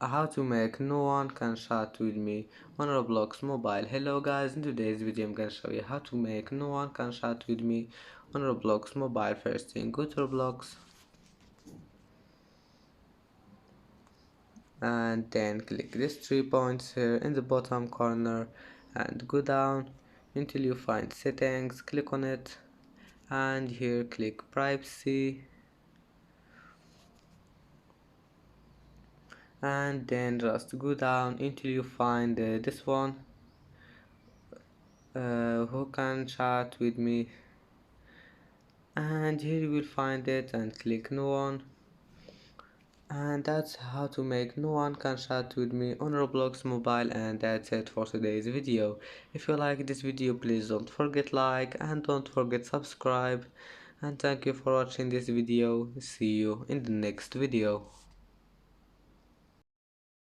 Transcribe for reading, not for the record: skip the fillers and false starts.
How to make no one can chat with me on Roblox mobile. Hello guys, in today's video I'm gonna show you how to make no one can chat with me on Roblox mobile. First thing, go to Roblox and then click these 3 points here in the bottom corner and go down until you find settings. Click on it and here click privacy and then just go down until you find this one, who can chat with me, and here you will find it and click no one. And that's how to make no one can chat with me on Roblox mobile. And that's it for today's video. If you like this video, please don't forget like and don't forget subscribe, and thank you for watching this video. See you in the next video.